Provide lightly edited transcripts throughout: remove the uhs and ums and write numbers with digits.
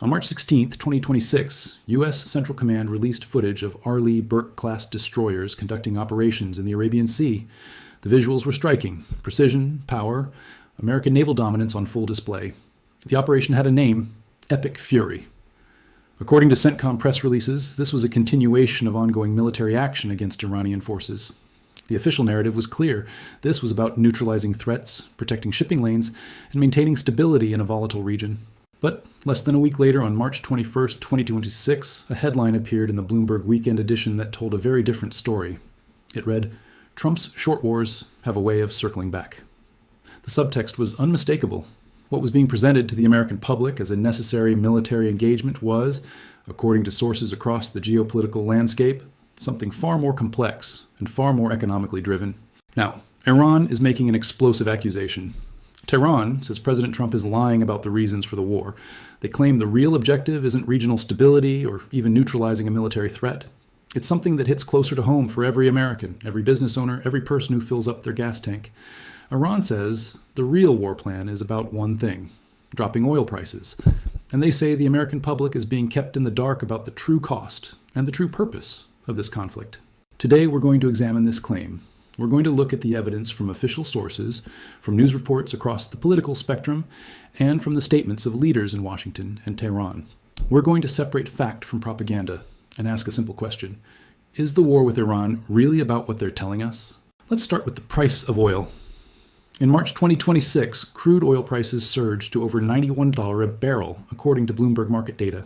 On March 16, 2026, U.S. Central Command released footage of Arleigh Burke-class destroyers conducting operations in the Arabian Sea. The visuals were striking. Precision, power, American naval dominance on full display. The operation had a name, Epic Fury. According to CENTCOM press releases, this was a continuation of ongoing military action against Iranian forces. The official narrative was clear. This was about neutralizing threats, protecting shipping lanes, and maintaining stability in a volatile region. But less than a week later, on March 21, 2026, a headline appeared in the Bloomberg Weekend edition that told a very different story. It read, "Trump's short wars have a way of circling back." The subtext was unmistakable. What was being presented to the American public as a necessary military engagement was, according to sources across the geopolitical landscape, something far more complex and far more economically driven. Now, Iran is making an explosive accusation. Tehran says President Trump is lying about the reasons for the war. They claim the real objective isn't regional stability or even neutralizing a military threat. It's something that hits closer to home for every American, every business owner, every person who fills up their gas tank. Iran says the real war plan is about one thing, dropping oil prices. And they say the American public is being kept in the dark about the true cost and the true purpose of this conflict. Today, we're going to examine this claim. We're going to look at the evidence from official sources, from news reports across the political spectrum, and from the statements of leaders in Washington and Tehran. We're going to separate fact from propaganda and ask a simple question. Is the war with Iran really about what they're telling us? Let's start with the price of oil. In March 2026, crude oil prices surged to over $91 a barrel, according to Bloomberg market data.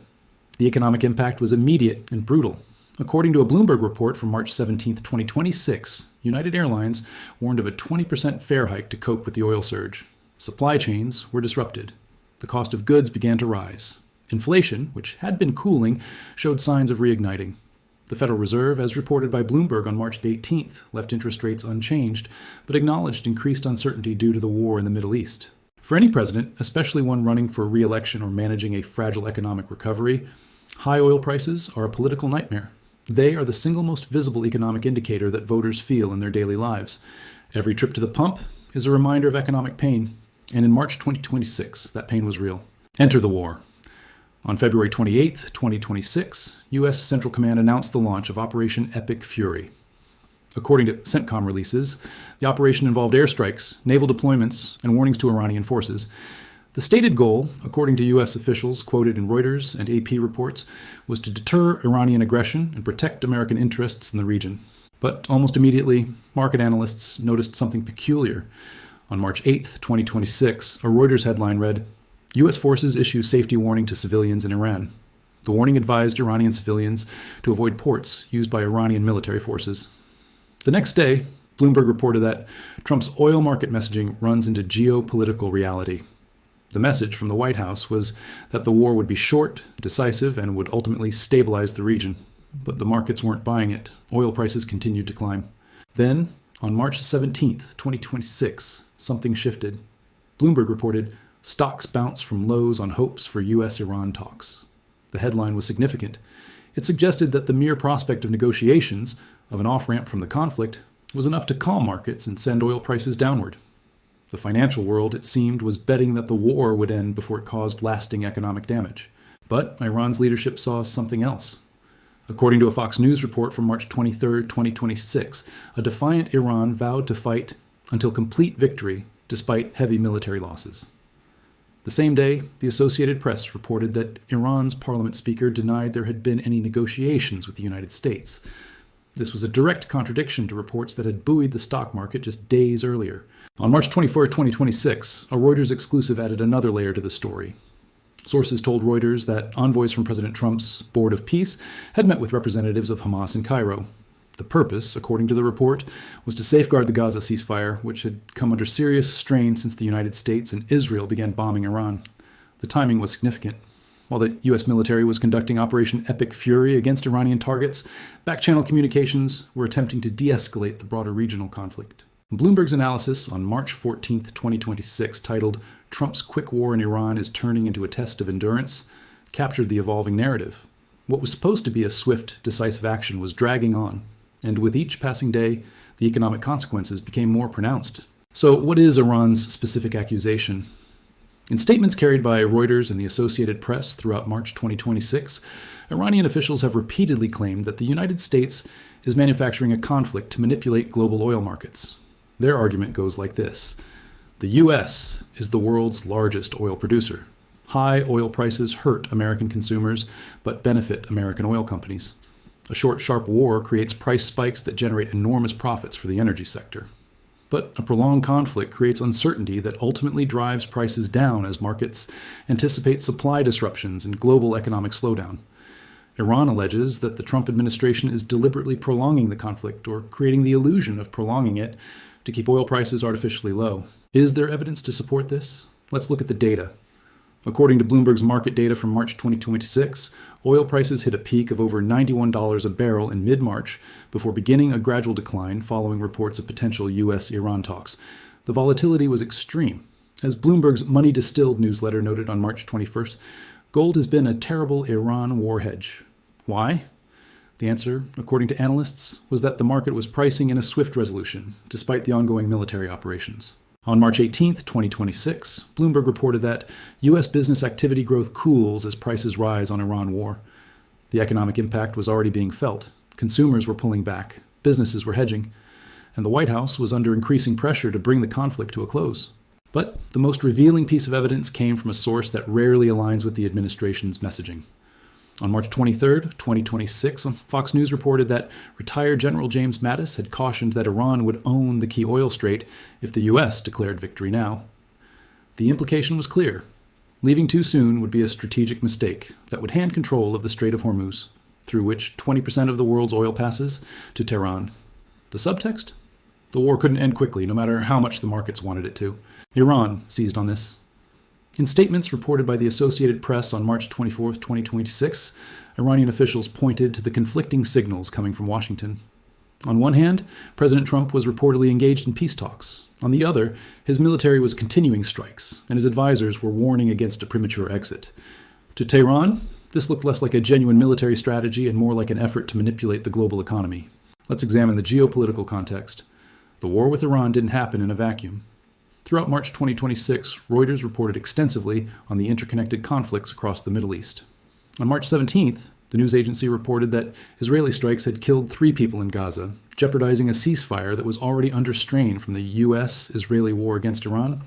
The economic impact was immediate and brutal. According to a Bloomberg report from March 17, 2026, United Airlines warned of a 20% fare hike to cope with the oil surge. Supply chains were disrupted. The cost of goods began to rise. Inflation, which had been cooling, showed signs of reigniting. The Federal Reserve, as reported by Bloomberg on March 18th, left interest rates unchanged, but acknowledged increased uncertainty due to the war in the Middle East. For any president, especially one running for re-election or managing a fragile economic recovery, high oil prices are a political nightmare. They are the single most visible economic indicator that voters feel in their daily lives. Every trip to the pump is a reminder of economic pain, and in March 2026, that pain was real. Enter the war. On February 28, 2026, U.S. Central Command announced the launch of Operation Epic Fury. According to CENTCOM releases, the operation involved airstrikes, naval deployments, and warnings to Iranian forces. The stated goal, according to U.S. officials quoted in Reuters and AP reports, was to deter Iranian aggression and protect American interests in the region. But almost immediately, market analysts noticed something peculiar. On March 8, 2026, a Reuters headline read, U.S. forces issue safety warning to civilians in Iran. The warning advised Iranian civilians to avoid ports used by Iranian military forces. The next day, Bloomberg reported that Trump's oil market messaging runs into geopolitical reality. The message from the White House was that the war would be short, decisive, and would ultimately stabilize the region. But the markets weren't buying it. Oil prices continued to climb. Then, on March 17, 2026, something shifted. Bloomberg reported, stocks bounce from lows on hopes for U.S.-Iran talks. The headline was significant. It suggested that the mere prospect of negotiations, of an off-ramp from the conflict, was enough to calm markets and send oil prices downward. The financial world, it seemed, was betting that the war would end before it caused lasting economic damage. But Iran's leadership saw something else. According to a Fox News report from March 23, 2026, a defiant Iran vowed to fight until complete victory despite heavy military losses. The same day, the Associated Press reported that Iran's parliament speaker denied there had been any negotiations with the United States. This was a direct contradiction to reports that had buoyed the stock market just days earlier. On March 24, 2026, a Reuters exclusive added another layer to the story. Sources told Reuters that envoys from President Trump's Board of Peace had met with representatives of Hamas in Cairo. The purpose, according to the report, was to safeguard the Gaza ceasefire, which had come under serious strain since the United States and Israel began bombing Iran. The timing was significant. While the U.S. military was conducting Operation Epic Fury against Iranian targets, back-channel communications were attempting to de-escalate the broader regional conflict. Bloomberg's analysis on March 14, 2026, titled "Trump's Quick War in Iran is Turning into a Test of Endurance," captured the evolving narrative. What was supposed to be a swift, decisive action was dragging on, and with each passing day, the economic consequences became more pronounced. So what is Iran's specific accusation? In statements carried by Reuters and the Associated Press throughout March 2026, Iranian officials have repeatedly claimed that the United States is manufacturing a conflict to manipulate global oil markets. Their argument goes like this: the U.S. is the world's largest oil producer. High oil prices hurt American consumers, but benefit American oil companies. A short, sharp war creates price spikes that generate enormous profits for the energy sector. But a prolonged conflict creates uncertainty that ultimately drives prices down as markets anticipate supply disruptions and global economic slowdown. Iran alleges that the Trump administration is deliberately prolonging the conflict or creating the illusion of prolonging it to keep oil prices artificially low. Is there evidence to support this? Let's look at the data. According to Bloomberg's market data from March 2026, oil prices hit a peak of over $91 a barrel in mid-March before beginning a gradual decline following reports of potential U.S.-Iran talks. The volatility was extreme. As Bloomberg's Money Distilled newsletter noted on March 21st, gold has been a terrible Iran war hedge. Why? The answer, according to analysts, was that the market was pricing in a swift resolution, despite the ongoing military operations. On March 18, 2026, Bloomberg reported that U.S. business activity growth cools as prices rise on Iran war. The economic impact was already being felt. Consumers were pulling back, businesses were hedging, and the White House was under increasing pressure to bring the conflict to a close. But the most revealing piece of evidence came from a source that rarely aligns with the administration's messaging. On March 23, 2026, Fox News reported that retired General James Mattis had cautioned that Iran would own the key oil strait if the U.S. declared victory now. The implication was clear. Leaving too soon would be a strategic mistake that would hand control of the Strait of Hormuz, through which 20% of the world's oil passes, to Tehran. The subtext? The war couldn't end quickly, no matter how much the markets wanted it to. Iran seized on this. In statements reported by the Associated Press on March 24, 2026, Iranian officials pointed to the conflicting signals coming from Washington. On one hand, President Trump was reportedly engaged in peace talks. On the other, his military was continuing strikes, and his advisors were warning against a premature exit. To Tehran, this looked less like a genuine military strategy and more like an effort to manipulate the global economy. Let's examine the geopolitical context. The war with Iran didn't happen in a vacuum. Throughout March 2026, Reuters reported extensively on the interconnected conflicts across the Middle East. On March 17th, the news agency reported that Israeli strikes had killed 3 people in Gaza, jeopardizing a ceasefire that was already under strain from the U.S.-Israeli war against Iran.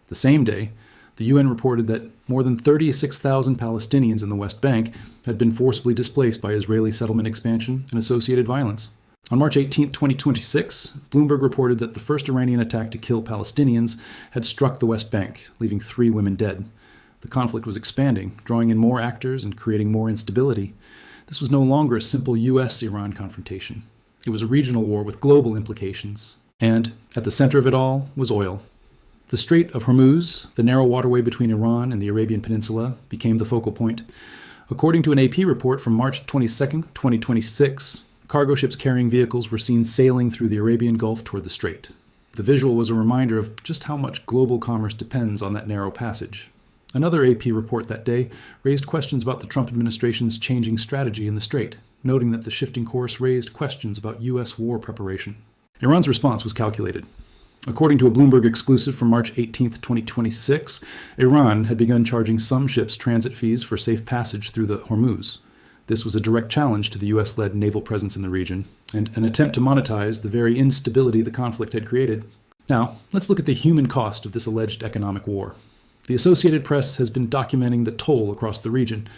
The same day, the UN reported that more than 36,000 Palestinians in the West Bank had been forcibly displaced by Israeli settlement expansion and associated violence. On March 18, 2026, Bloomberg reported that the first Iranian attack to kill Palestinians had struck the West Bank, leaving 3 women dead. The conflict was expanding, drawing in more actors and creating more instability. This was no longer a simple U.S.-Iran confrontation. It was a regional war with global implications. And at the center of it all was oil. The Strait of Hormuz, the narrow waterway between Iran and the Arabian Peninsula, became the focal point. According to an AP report from March 22, 2026, cargo ships carrying vehicles were seen sailing through the Arabian Gulf toward the strait. The visual was a reminder of just how much global commerce depends on that narrow passage. Another AP report that day raised questions about the Trump administration's changing strategy in the strait, noting that the shifting course raised questions about U.S. war preparation. Iran's response was calculated. According to a Bloomberg exclusive from March 18, 2026, Iran had begun charging some ships transit fees for safe passage through the Hormuz. This was a direct challenge to the U.S.-led naval presence in the region, and an attempt to monetize the very instability the conflict had created. Now, let's look at the human cost of this alleged economic war. The Associated Press has been documenting the toll across the region.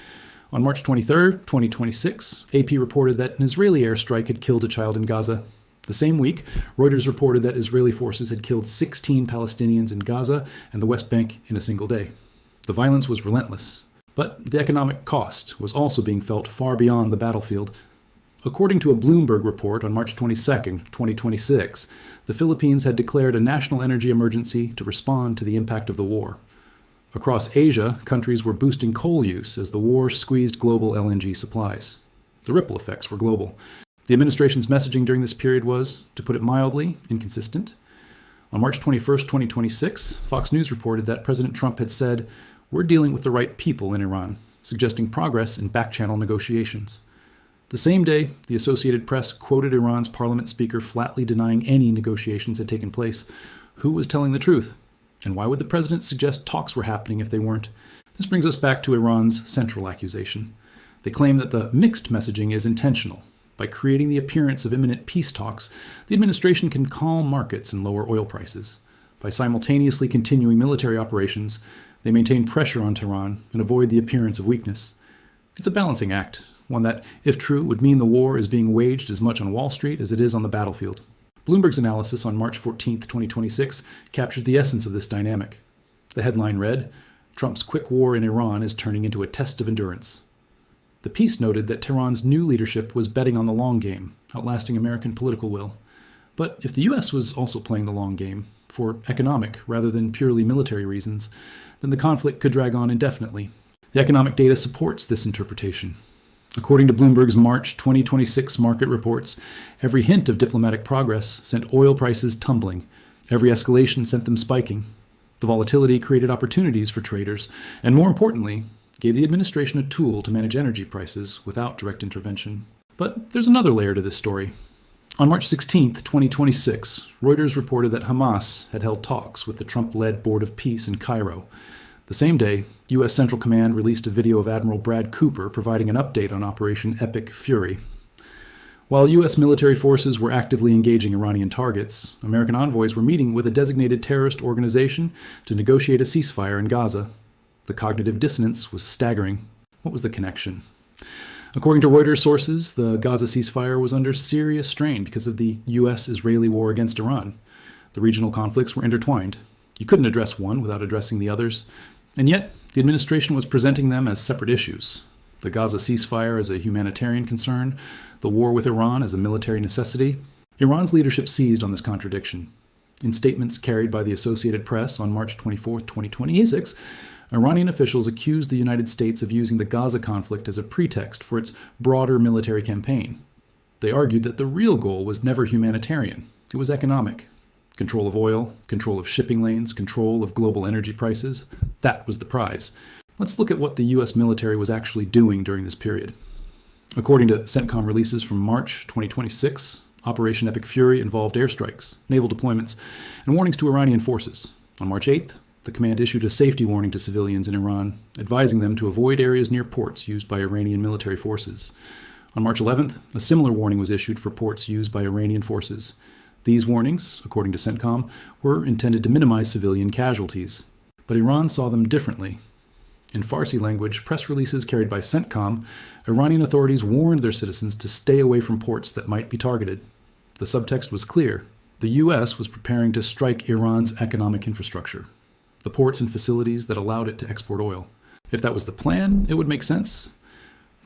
On March 23, 2026, AP reported that an Israeli airstrike had killed a child in Gaza. The same week, Reuters reported that Israeli forces had killed 16 Palestinians in Gaza and the West Bank in a single day. The violence was relentless. But the economic cost was also being felt far beyond the battlefield. According to a Bloomberg report on March 22, 2026, the Philippines had declared a national energy emergency to respond to the impact of the war. Across Asia, countries were boosting coal use as the war squeezed global LNG supplies. The ripple effects were global. The administration's messaging during this period was, to put it mildly, inconsistent. On March 21, 2026, Fox News reported that President Trump had said, "We're dealing with the right people in Iran," suggesting progress in back-channel negotiations. The same day, the Associated Press quoted Iran's parliament speaker flatly denying any negotiations had taken place. Who was telling the truth? And why would the president suggest talks were happening if they weren't? This brings us back to Iran's central accusation. They claim that the mixed messaging is intentional. By creating the appearance of imminent peace talks, the administration can calm markets and lower oil prices. By simultaneously continuing military operations, they maintain pressure on Tehran and avoid the appearance of weakness. It's a balancing act, one that, if true, would mean the war is being waged as much on Wall Street as it is on the battlefield. Bloomberg's analysis on March 14, 2026, captured the essence of this dynamic. The headline read, "Trump's quick war in Iran is turning into a test of endurance." The piece noted that Tehran's new leadership was betting on the long game, outlasting American political will. But if the U.S. was also playing the long game, for economic rather than purely military reasons, then the conflict could drag on indefinitely. The economic data supports this interpretation. According to Bloomberg's March 2026 market reports, every hint of diplomatic progress sent oil prices tumbling. Every escalation sent them spiking. The volatility created opportunities for traders, and more importantly, gave the administration a tool to manage energy prices without direct intervention. But there's another layer to this story. On March 16, 2026, Reuters reported that Hamas had held talks with the Trump-led Board of Peace in Cairo. The same day, U.S. Central Command released a video of Admiral Brad Cooper providing an update on Operation Epic Fury. While U.S. military forces were actively engaging Iranian targets, American envoys were meeting with a designated terrorist organization to negotiate a ceasefire in Gaza. The cognitive dissonance was staggering. What was the connection? According to Reuters sources, the Gaza ceasefire was under serious strain because of the U.S.-Israeli war against Iran. The regional conflicts were intertwined. You couldn't address one without addressing the others. And yet, the administration was presenting them as separate issues. The Gaza ceasefire as a humanitarian concern, the war with Iran as a military necessity. Iran's leadership seized on this contradiction. In statements carried by the Associated Press on March 24, 2026, Iranian officials accused the United States of using the Gaza conflict as a pretext for its broader military campaign. They argued that the real goal was never humanitarian. It was economic. Control of oil, control of shipping lanes, control of global energy prices. That was the prize. Let's look at what the U.S. military was actually doing during this period. According to CENTCOM releases from March 2026, Operation Epic Fury involved airstrikes, naval deployments, and warnings to Iranian forces. On March 8th, the command issued a safety warning to civilians in Iran, advising them to avoid areas near ports used by Iranian military forces. On March 11th, a similar warning was issued for ports used by Iranian forces. These warnings, according to CENTCOM, were intended to minimize civilian casualties. But Iran saw them differently. In Farsi language press releases carried by CENTCOM, Iranian authorities warned their citizens to stay away from ports that might be targeted. The subtext was clear. The U.S. was preparing to strike Iran's economic infrastructure, the ports and facilities that allowed it to export oil. If that was the plan, it would make sense.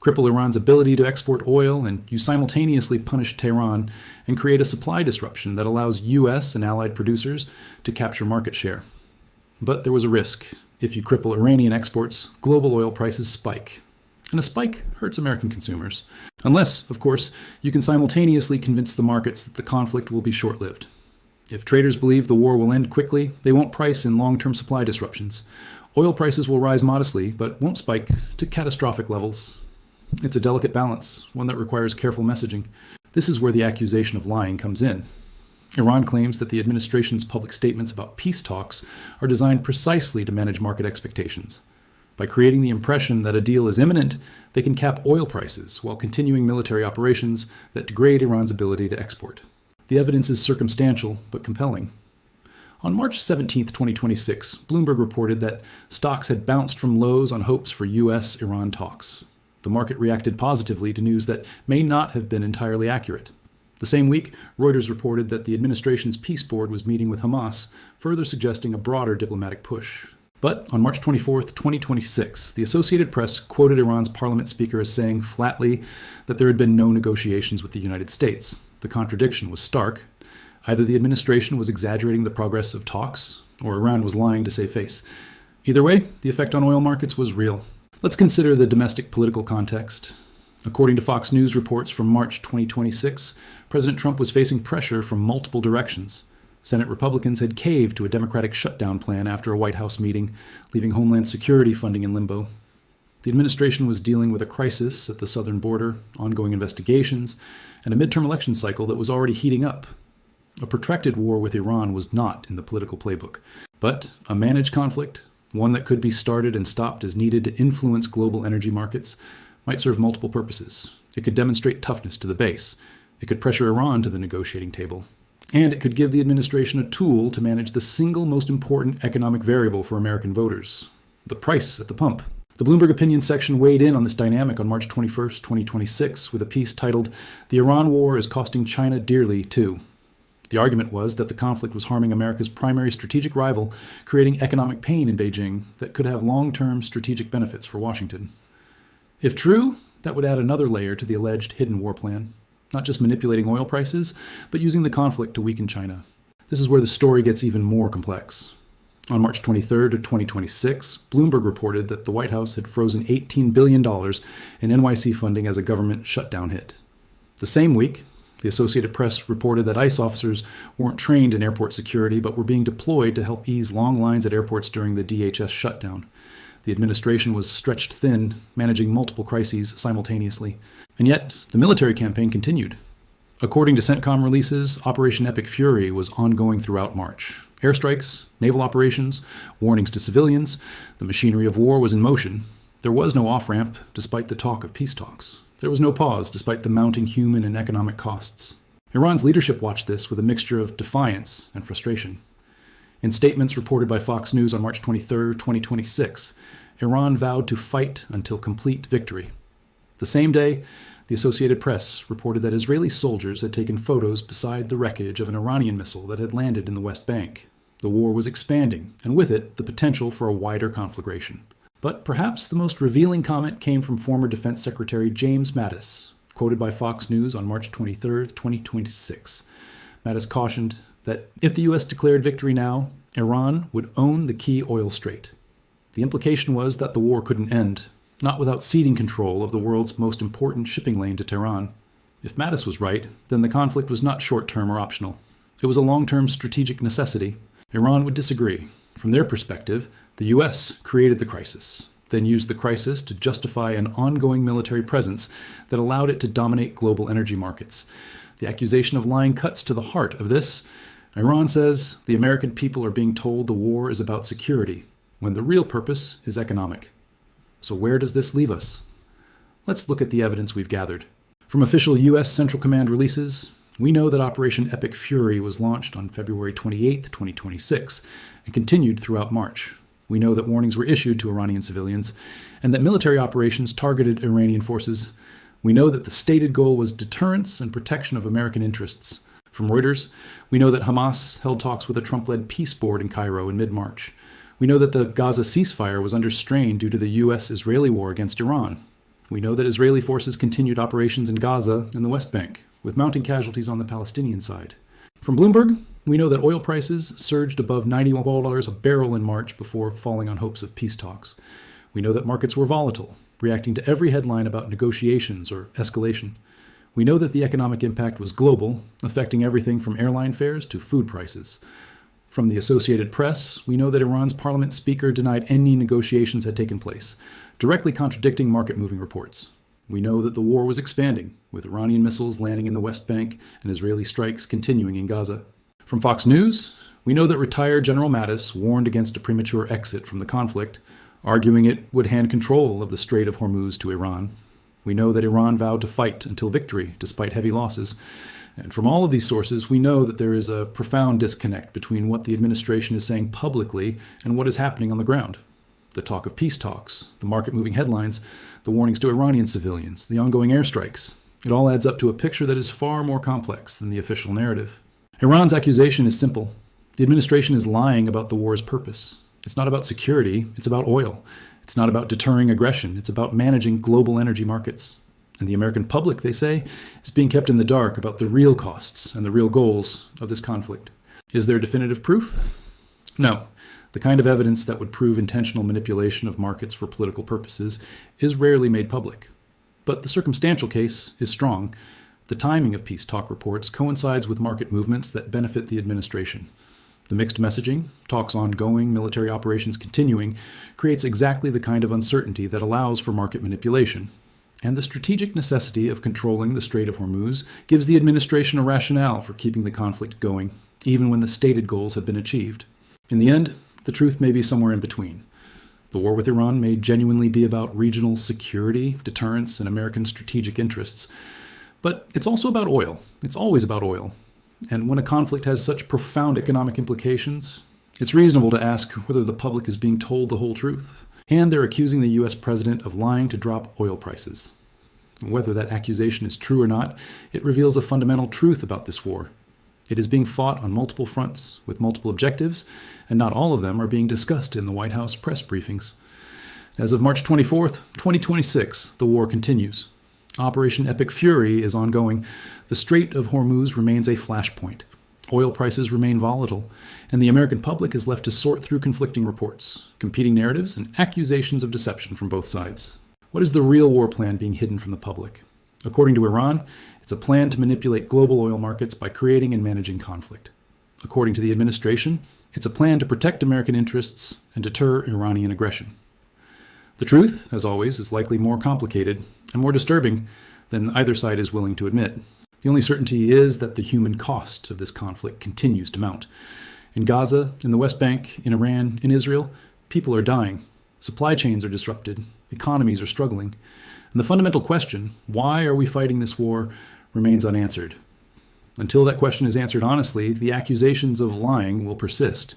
Cripple Iran's ability to export oil, and you simultaneously punish Tehran and create a supply disruption that allows U.S. and allied producers to capture market share. But there was a risk. If you cripple Iranian exports, global oil prices spike. And a spike hurts American consumers. Unless, of course, you can simultaneously convince the markets that the conflict will be short-lived. If traders believe the war will end quickly, they won't price in long-term supply disruptions. Oil prices will rise modestly, but won't spike to catastrophic levels. It's a delicate balance, one that requires careful messaging. This is where the accusation of lying comes in. Iran claims that the administration's public statements about peace talks are designed precisely to manage market expectations. By creating the impression that a deal is imminent, they can cap oil prices while continuing military operations that degrade Iran's ability to export. The evidence is circumstantial but compelling. On March 17, 2026, Bloomberg reported that stocks had bounced from lows on hopes for U.S.-Iran talks. The market reacted positively to news that may not have been entirely accurate. The same week, Reuters reported that the administration's peace board was meeting with Hamas, further suggesting a broader diplomatic push. But on March 24, 2026, the Associated Press quoted Iran's parliament speaker as saying flatly that there had been no negotiations with the United States. The contradiction was stark. Either the administration was exaggerating the progress of talks, or Iran was lying to save face. Either way, the effect on oil markets was real. Let's consider the domestic political context. According to Fox News reports from March 2026, President Trump was facing pressure from multiple directions. Senate Republicans had caved to a Democratic shutdown plan after a White House meeting, leaving Homeland Security funding in limbo. The administration was dealing with a crisis at the southern border, ongoing investigations, and a midterm election cycle that was already heating up. A protracted war with Iran was not in the political playbook, but a managed conflict, one that could be started and stopped as needed to influence global energy markets, might serve multiple purposes. It could demonstrate toughness to the base. It could pressure Iran to the negotiating table. And it could give the administration a tool to manage the single most important economic variable for American voters: the price at the pump. The Bloomberg Opinion section weighed in on this dynamic on March 21st, 2026, with a piece titled, "The Iran War is Costing China Dearly, Too." The argument was that the conflict was harming America's primary strategic rival, creating economic pain in Beijing that could have long-term strategic benefits for Washington. If true, that would add another layer to the alleged hidden war plan, not just manipulating oil prices, but using the conflict to weaken China. This is where the story gets even more complex. On March 23rd of 2026, Bloomberg reported that the White House had frozen $18 billion in NYC funding as a government shutdown hit. The same week, the Associated Press reported that ICE officers weren't trained in airport security but were being deployed to help ease long lines at airports during the DHS shutdown. The administration was stretched thin, managing multiple crises simultaneously. And yet, the military campaign continued. According to CENTCOM releases, Operation Epic Fury was ongoing throughout March. Airstrikes, naval operations, warnings to civilians, the machinery of war was in motion. There was no off-ramp, despite the talk of peace talks. There was no pause, despite the mounting human and economic costs. Iran's leadership watched this with a mixture of defiance and frustration. In statements reported by Fox News on March 23, 2026, Iran vowed to fight until complete victory. The same day, the Associated Press reported that Israeli soldiers had taken photos beside the wreckage of an Iranian missile that had landed in the West Bank. The war was expanding, and with it, the potential for a wider conflagration. But perhaps the most revealing comment came from former Defense Secretary James Mattis, quoted by Fox News on March 23, 2026. Mattis cautioned that if the U.S. declared victory now, Iran would own the key oil strait. The implication was that the war couldn't end, not without ceding control of the world's most important shipping lane to Tehran. If Mattis was right, then the conflict was not short-term or optional. It was a long-term strategic necessity. Iran would disagree. From their perspective, the U.S. created the crisis, then used the crisis to justify an ongoing military presence that allowed it to dominate global energy markets. The accusation of lying cuts to the heart of this. Iran says the American people are being told the war is about security, when the real purpose is economic. So where does this leave us? Let's look at the evidence we've gathered. From official U.S. Central Command releases, we know that Operation Epic Fury was launched on February 28, 2026, and continued throughout March. We know that warnings were issued to Iranian civilians, and that military operations targeted Iranian forces. We know that the stated goal was deterrence and protection of American interests. From Reuters, we know that Hamas held talks with a Trump-led peace board in Cairo in mid-March. We know that the Gaza ceasefire was under strain due to the U.S.-Israeli war against Iran. We know that Israeli forces continued operations in Gaza and the West Bank, with mounting casualties on the Palestinian side. From Bloomberg, we know that oil prices surged above $91 a barrel in March before falling on hopes of peace talks. We know that markets were volatile, reacting to every headline about negotiations or escalation. We know that the economic impact was global, affecting everything from airline fares to food prices. From the Associated Press, we know that Iran's parliament speaker denied any negotiations had taken place, directly contradicting market-moving reports. We know that the war was expanding, with Iranian missiles landing in the West Bank and Israeli strikes continuing in Gaza. From Fox News, we know that retired General Mattis warned against a premature exit from the conflict, arguing it would hand control of the Strait of Hormuz to Iran. We know that Iran vowed to fight until victory, despite heavy losses. And from all of these sources, we know that there is a profound disconnect between what the administration is saying publicly and what is happening on the ground. The talk of peace talks, the market-moving headlines, the warnings to Iranian civilians, the ongoing airstrikes. It all adds up to a picture that is far more complex than the official narrative. Iran's accusation is simple. The administration is lying about the war's purpose. It's not about security, it's about oil. It's not about deterring aggression, it's about managing global energy markets. And the American public, they say, is being kept in the dark about the real costs and the real goals of this conflict. Is there definitive proof? No. The kind of evidence that would prove intentional manipulation of markets for political purposes is rarely made public. But the circumstantial case is strong. The timing of peace talk reports coincides with market movements that benefit the administration. The mixed messaging, talks ongoing, military operations continuing, creates exactly the kind of uncertainty that allows for market manipulation. And the strategic necessity of controlling the Strait of Hormuz gives the administration a rationale for keeping the conflict going, even when the stated goals have been achieved. In the end, the truth may be somewhere in between. The war with Iran may genuinely be about regional security, deterrence, and American strategic interests. But it's also about oil. It's always about oil. And when a conflict has such profound economic implications, it's reasonable to ask whether the public is being told the whole truth. And they're accusing the U.S. president of lying to drop oil prices. Whether that accusation is true or not, it reveals a fundamental truth about this war. It is being fought on multiple fronts, with multiple objectives, and not all of them are being discussed in the White House press briefings. As of March 24th, 2026, the war continues. Operation Epic Fury is ongoing. The Strait of Hormuz remains a flashpoint. Oil prices remain volatile, and the American public is left to sort through conflicting reports, competing narratives, and accusations of deception from both sides. What is the real war plan being hidden from the public? According to Iran, it's a plan to manipulate global oil markets by creating and managing conflict. According to the administration, it's a plan to protect American interests and deter Iranian aggression. The truth, as always, is likely more complicated and more disturbing than either side is willing to admit. The only certainty is that the human cost of this conflict continues to mount. In Gaza, in the West Bank, in Iran, in Israel, people are dying. Supply chains are disrupted. Economies are struggling. And the fundamental question, why are we fighting this war, remains unanswered. Until that question is answered honestly, the accusations of lying will persist,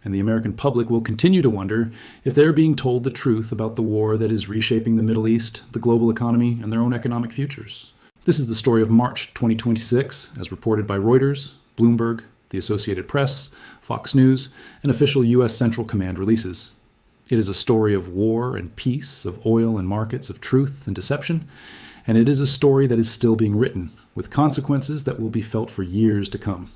and the American public will continue to wonder if they're being told the truth about the war that is reshaping the Middle East, the global economy, and their own economic futures. This is the story of March 2026, as reported by Reuters, Bloomberg, the Associated Press, Fox News, and official U.S. Central Command releases. It is a story of war and peace, of oil and markets, of truth and deception, and it is a story that is still being written, with consequences that will be felt for years to come.